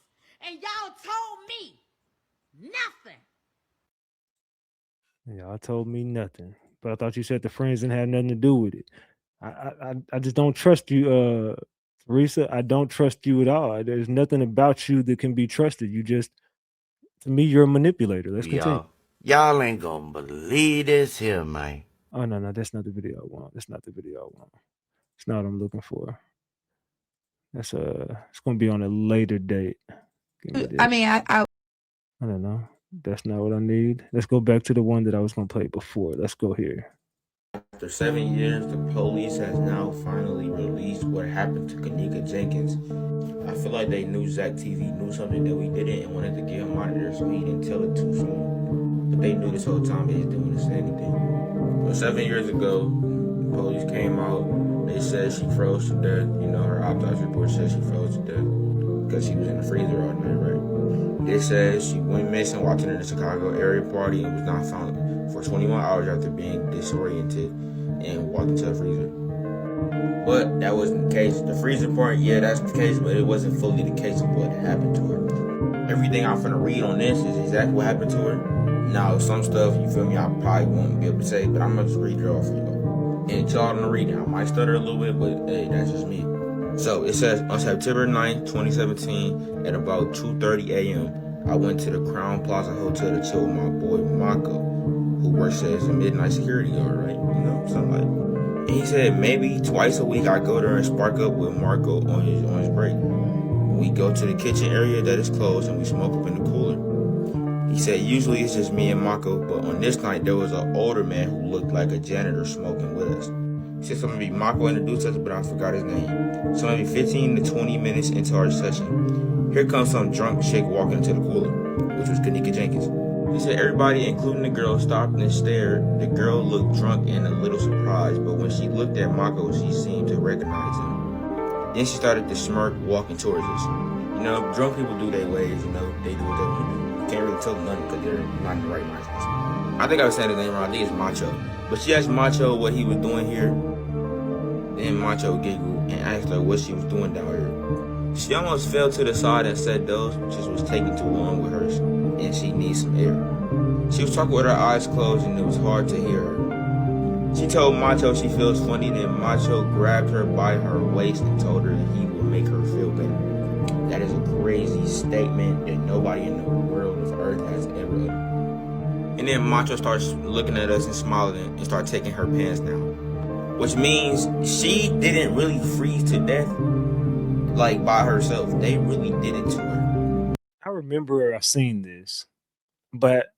And y'all told me nothing. Y'all told me nothing. But I thought you said the friends didn't have nothing to do with it. I just don't trust you, Teresa. I don't trust you at all. There's nothing about you that can be trusted. You just, to me, you're a manipulator. Let's continue. Y'all ain't gonna believe this here, man. Oh, no, that's not the video I want. That's not the video I want. It's not what I'm looking for. That's it's gonna be on a later date. I mean, I don't know. That's not what I need. Let's go back to the one that I was gonna play before. Let's go here. After 7 years, the police has now finally released what happened to Kenneka Jenkins. I feel like they knew Zach TV knew something that we didn't and wanted to get him out of there, so he didn't tell it too soon. But they knew this whole time, they just didn't want to say anything. But 7 years ago, the police came out. They said she froze to death. You know, her autopsy report said she froze to death because she was in the freezer all night, right? They said she went missing while attending the Chicago area party and was not found for 21 hours after being disoriented and walked into the freezer. But that wasn't the case. The freezer part, yeah, that's the case, but it wasn't fully the case of what happened to her. Everything I'm finna read on this is exactly what happened to her. Now, some stuff, you feel me, I probably won't be able to say, but I'm gonna just read it off for you. And y'all don't read it. I might stutter a little bit, but hey, that's just me. So it says, on September 9th, 2017, at about 2:30 a.m., I went to the Crown Plaza Hotel to chill with my boy Mako, who works as a midnight security guard, right? You know, something like that. And he said maybe twice a week I go there and spark up with Marco on his break. We go to the kitchen area that is closed and we smoke up in the cooler. He said usually it's just me and Mako, but on this night there was an older man who looked like a janitor smoking with us. He said so maybe Mako introduced us, but I forgot his name. So maybe 15 to 20 minutes into our session, here comes some drunk chick walking into the cooler, which was Kenneka Jenkins. He said everybody, including the girl, stopped and stared. The girl looked drunk and a little surprised, but when she looked at Mako, she seemed to recognize him. Then she started to smirk, walking towards us. You know, drunk people do their ways, you know, they do what they want to do. You can't really tell them nothing because they're not in the right mindset. I think I was saying his name wrong. I think it's Macho. But she asked Macho what he was doing here. Then Macho giggled and asked her what she was doing down here. She almost fell to the side and said those just was taking too long with her and she needs some air. She was talking with her eyes closed and it was hard to hear her. She told Macho she feels funny, then Macho grabbed her by her waist and told her that he will make her feel better. That is a crazy statement that nobody in the world of Earth has ever uttered. And then Macho starts looking at us and smiling and started taking her pants down, which means she didn't really freeze to death like by herself. They really did it to her. I remember I've seen this, but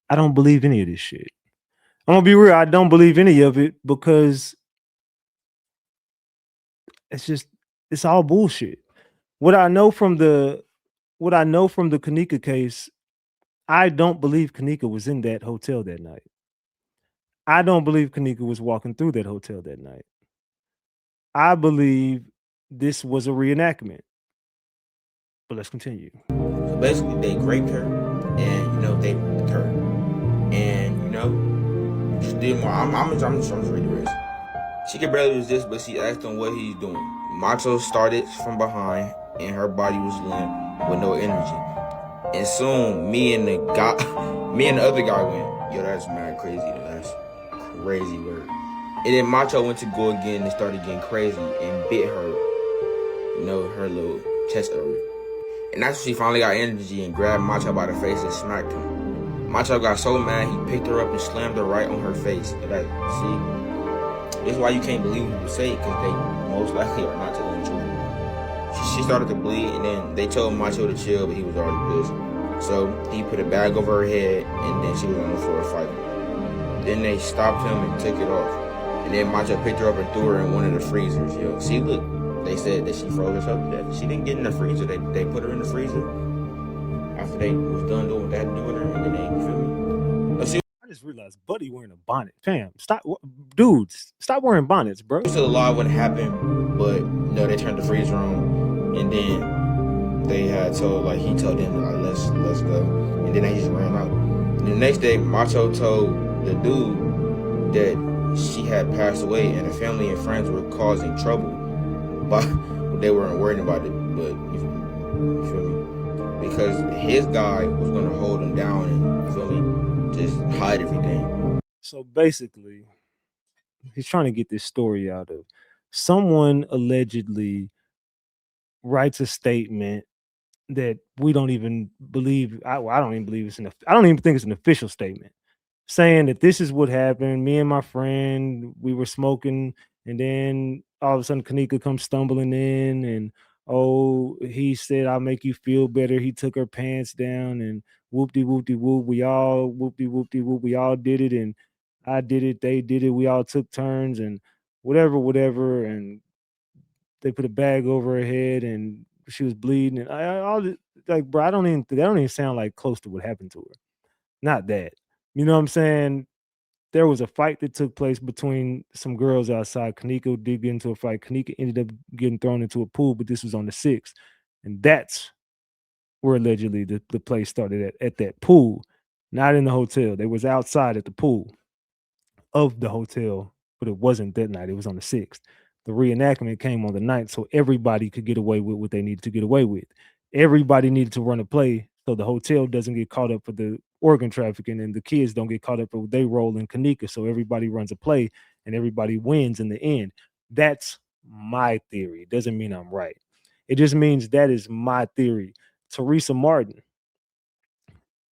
I don't believe any of this shit. I'm gonna be real. I don't believe any of it because it's all bullshit. What I know from the Kenneka case, I don't believe Kenneka was in that hotel that night. I don't believe Kenneka was walking through that hotel that night. I believe this was a reenactment. But let's continue. So basically, they raped her, and you know they raped her, and you know just did more. I'm just reading the rest. She could barely resist, but she asked him what he's doing. Macho started from behind, and her body was limp with no energy. And soon, me and the other guy went, yo, that's mad crazy. That's crazy word. And then Macho went to go again and started getting crazy and bit her, her little chest area. And that's when she finally got energy and grabbed Macho by the face and smacked him. Macho got so mad he picked her up and slammed her right on her face. See, this is why you can't believe what people say, because they most likely are not telling the truth. She started to bleed, and then they told Macho to chill, but he was already pissed. So he put a bag over her head, and then she was on the floor fighting. Then they stopped him and took it off. And then Macho picked her up and threw her in one of the freezers. Yo, see, look, they said that she froze herself to death. She didn't get in the freezer. They put her in the freezer after they was done doing what they had to do with her, and then they, you feel me? Let's see. I just realized Buddy wearing a bonnet. Fam, stop, dudes, stop wearing bonnets, bro. Still alive when it happened, but no, they turned the freezer on, and then they had told, like, he told them, like, let's go, and then they just ran out. And the next day, Macho told the dude that she had passed away, and her family and friends were causing trouble, but they weren't worried about it. But you feel me? Because his guy was gonna hold him down and, you feel me, just hide everything. So basically, he's trying to get this story out of someone allegedly writes a statement that we don't even believe. I don't even believe I don't even think it's an official statement, saying that this is what happened. Me and my friend, we were smoking, and then all of a sudden Kenneka comes stumbling in, and he said, "I'll make you feel better." He took her pants down, and whoopty whoopty whoop. We all whoopty whoopty whoop. We all did it, and I did it. They did it. We all took turns, and whatever. And they put a bag over her head, and she was bleeding. And like, bro, that don't even sound like close to what happened to her. Not that. You know what I'm saying? There was a fight that took place between some girls outside. Kenneka did get into a fight. Kenneka ended up getting thrown into a pool, but this was on the 6th. And that's where allegedly the play started at that pool, not in the hotel. They was outside at the pool of the hotel, but it wasn't that night. It was on the 6th. The reenactment came on the 9th, so everybody could get away with what they needed to get away with. Everybody needed to run a play so the hotel doesn't get caught up for the organ trafficking, and the kids don't get caught up for what they roll in Kenneka. So everybody runs a play and everybody wins in the end. That's my theory. It doesn't mean I'm right. It just means that is my theory. Teresa Martin,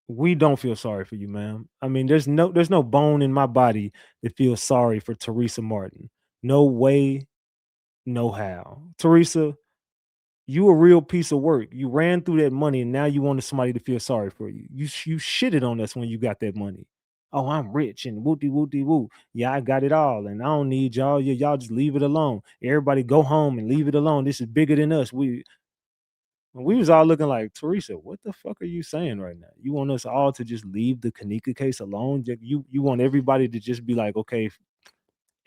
we don't feel sorry for you, ma'am. I mean, there's no bone in my body that feels sorry for Teresa Martin. No way, no how. Teresa, you a real piece of work. You ran through that money, and now you wanted somebody to feel sorry for you. You shitted on us when you got that money. Oh, I'm rich and wooty wooty woo. Yeah, I got it all, and I don't need y'all. Yeah, y'all just leave it alone. Everybody go home and leave it alone. This is bigger than us. We was all looking like, Teresa, what the fuck are you saying right now? You want us all to just leave the Kenneka case alone? You want everybody to just be like, okay,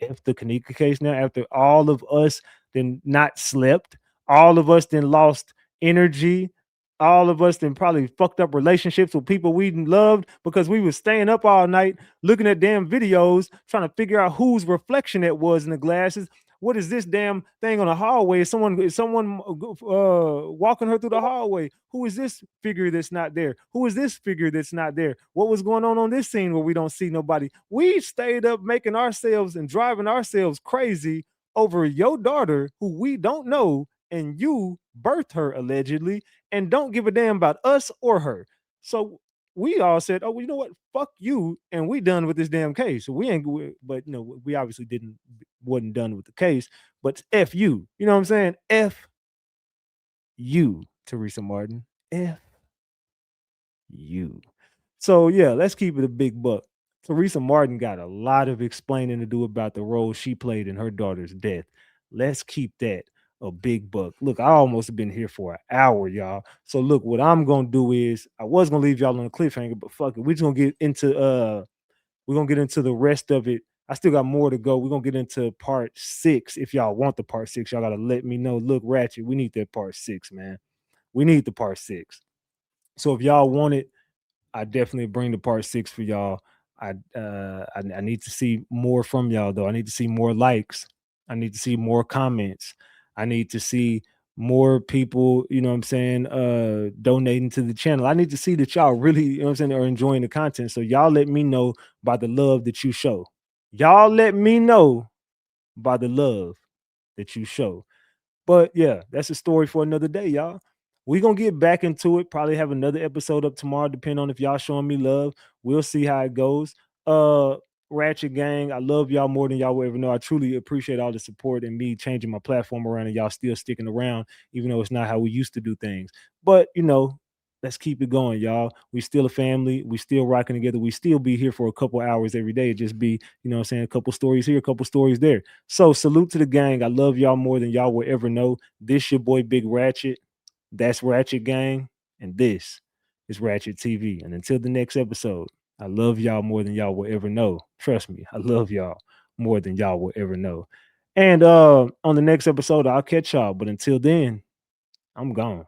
if the Kenneka case now, after all of us then not slept, all of us then lost energy, all of us then probably fucked up relationships with people we loved because we was staying up all night looking at damn videos trying to figure out whose reflection it was in the glasses. What is this damn thing on the hallway? Is someone walking her through the hallway? Who is this figure that's not there? Who is this figure that's not there? What was going on this scene where we don't see nobody? We stayed up making ourselves and driving ourselves crazy over your daughter who we don't know, and you birthed her allegedly and don't give a damn about us or her. So we all said, "Oh, well, you know what? Fuck you," and we done with this damn case. So but we obviously wasn't done with the case. But F you, you know what I'm saying? F you, Teresa Martin. F you. So yeah, let's keep it a big buck. Teresa Martin got a lot of explaining to do about the role she played in her daughter's death. Let's keep that a big buck. Look, I almost have been here for an hour, y'all. So look, what I'm gonna do is I was gonna leave y'all on a cliffhanger, but fuck it. We're gonna get into the rest of it. I still got more to go. We're gonna get into part 6. If y'all want the part 6, y'all gotta let me know. Look, Ratchet, we need that part 6, man. We need the part 6. So if y'all want it, I definitely bring the part 6 for y'all. I need to see more from y'all though. I need to see more likes. I need to see more comments. I need to see more people, you know what I'm saying, donating to the channel. I need to see that y'all really, you know what I'm saying, are enjoying the content. So y'all let me know by the love that you show. Y'all let me know by the love that you show. But yeah, that's a story for another day, y'all. We're gonna get back into it. Probably have another episode up tomorrow, depending on if y'all showing me love. We'll see how it goes. Uh Ratchet Gang, I love y'all more than y'all will ever know. I truly appreciate all the support and me changing my platform around and y'all still sticking around, even though it's not how we used to do things. But let's keep it going, y'all. We still a family. We still rocking together. We still be here for a couple hours every day. It just be, what I'm saying, a couple stories here, a couple stories there. So salute to the gang. I love y'all more than y'all will ever know. This your boy Big Ratchet. That's Ratchet Gang. And this is Ratchet TV. And until the next episode, I love y'all more than y'all will ever know. Trust me, I love y'all more than y'all will ever know. And on the next episode, I'll catch y'all. But until then, I'm gone.